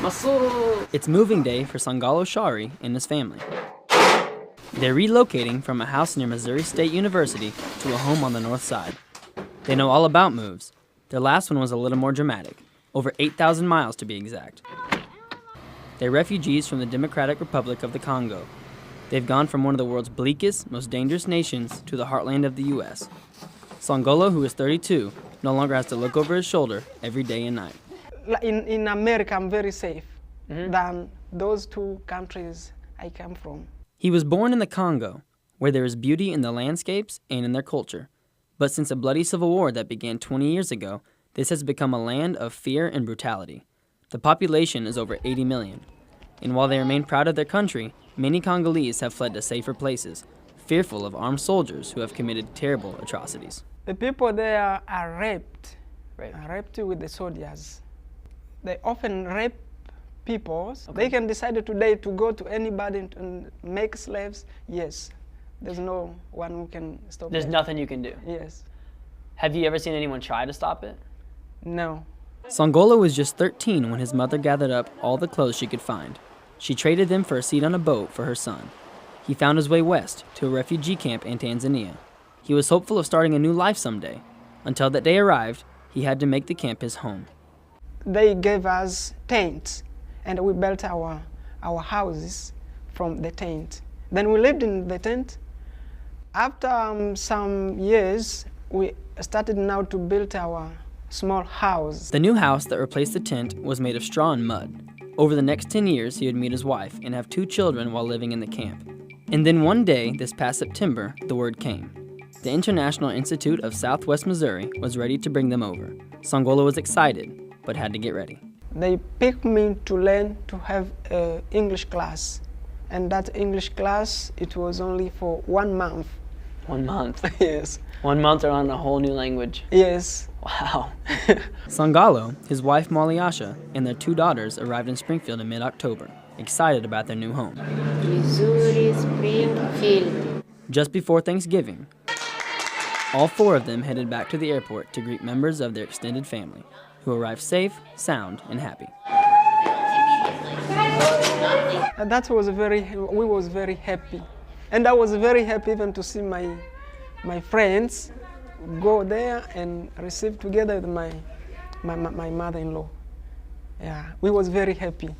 It's moving day for Sangalo Shari and his family. They're relocating from a house near Missouri State University to a home on the north side. They know all about moves. Their last one was a little more dramatic, over 8,000 miles to be exact. They're refugees from the Democratic Republic of the Congo. They've gone from one of the world's bleakest, most dangerous nations to the heartland of the U.S. Sangalo, who is 32, no longer has to look over his shoulder every day and night. In America, I'm very safe than those two countries I come from. He was born in the Congo, where there is beauty in the landscapes and in their culture. But since a bloody civil war that began 20 years ago, this has become a land of fear and brutality. The population is over 80 million. And while they remain proud of their country, many Congolese have fled to safer places, fearful of armed soldiers who have committed terrible atrocities. The people there are raped, raped with the soldiers. They often rape people. Okay. They can decide today to go to anybody and make slaves. Yes, there's no one who can stop it. There's nothing you can do? Yes. Have you ever seen anyone try to stop it? No. Sangalo was just 13 when his mother gathered up all the clothes she could find. She traded them for a seat on a boat for her son. He found his way west to a refugee camp in Tanzania. He was hopeful of starting a new life someday. Until that day arrived, he had to make the camp his home. They gave us tents, and we built our houses from the tent. Then we lived in the tent. After some years, we started now to build our small house. The new house that replaced the tent was made of straw and mud. Over the next 10 years, he would meet his wife and have 2 children while living in the camp. And then one day, this past September, the word came. The International Institute of Southwest Missouri was ready to bring them over. Sangalo was excited, but had to get ready. They picked me to learn to have an English class. And that English class, it was only for 1 month. 1 month? Yes. 1 month to learn a whole new language? Yes. Wow. Sangalo, his wife Molly Asha, and their 2 daughters arrived in Springfield in mid-October, excited about their new home. Missouri, Springfield. Just before Thanksgiving, all 4 of them headed back to the airport to greet members of their extended family, who arrived safe, sound, and happy. We was very happy. And I was very happy even to see my friends go there and receive together with my mother-in-law. Yeah, we was very happy.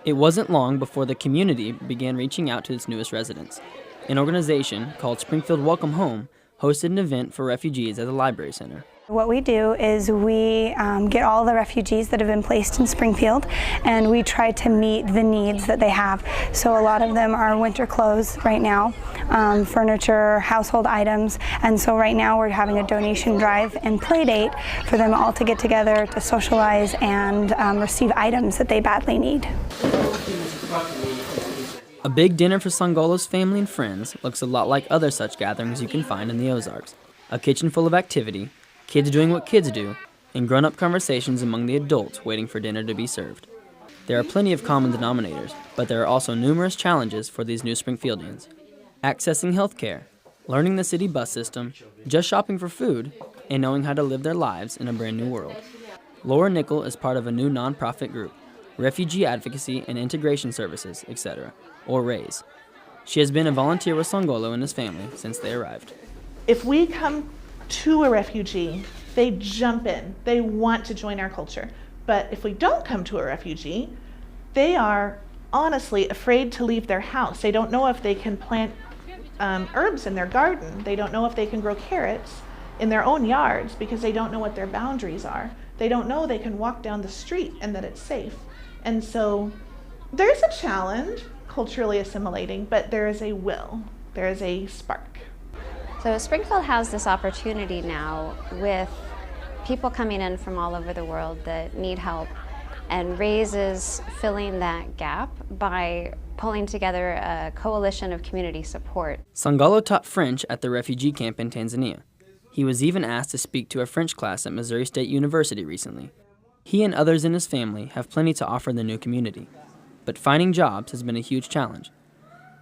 It wasn't long before the community began reaching out to its newest residents. An organization called Springfield Welcome Home hosted an event for refugees at the Library Center. What we do is we get all the refugees that have been placed in Springfield, and we try to meet the needs that they have. So a lot of them are winter clothes right now, furniture, household items, and so right now we're having a donation drive and play date for them all to get together to socialize and receive items that they badly need. A big dinner for Sangalo's family and friends looks a lot like other such gatherings you can find in the Ozarks. A kitchen full of activity, kids doing what kids do, and grown-up conversations among the adults waiting for dinner to be served. There are plenty of common denominators, but there are also numerous challenges for these new Springfieldians. Accessing health care, learning the city bus system, just shopping for food, and knowing how to live their lives in a brand new world. Laura Nickel is part of a new nonprofit group, Refugee Advocacy and Integration Services, etc., or RAISE. She has been a volunteer with Sangalo and his family since they arrived. If we come to a refugee, they jump in. They want to join our culture. But if we don't come to a refugee, they are honestly afraid to leave their house. They don't know if they can plant herbs in their garden. They don't know if they can grow carrots in their own yards because they don't know what their boundaries are. They don't know they can walk down the street and that it's safe. And so there's a challenge culturally assimilating, but there is a will. There is a spark. So Springfield has this opportunity now with people coming in from all over the world that need help, and RAISE is filling that gap by pulling together a coalition of community support. Sangalo taught French at the refugee camp in Tanzania. He was even asked to speak to a French class at Missouri State University recently. He and others in his family have plenty to offer the new community, but finding jobs has been a huge challenge.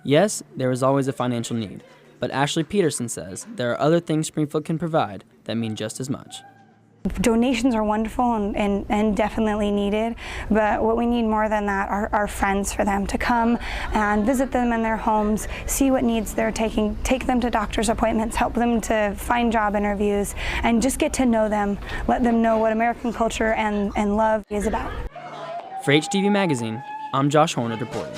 Yes, there is always a financial need, but Ashley Peterson says there are other things Springfield can provide that mean just as much. Donations are wonderful and definitely needed, but what we need more than that are friends for them to come and visit them in their homes, see what needs they're taking, take them to doctor's appointments, help them to find job interviews, and just get to know them, let them know what American culture and love is about. For HTV Magazine, I'm Josh Hornet reporting.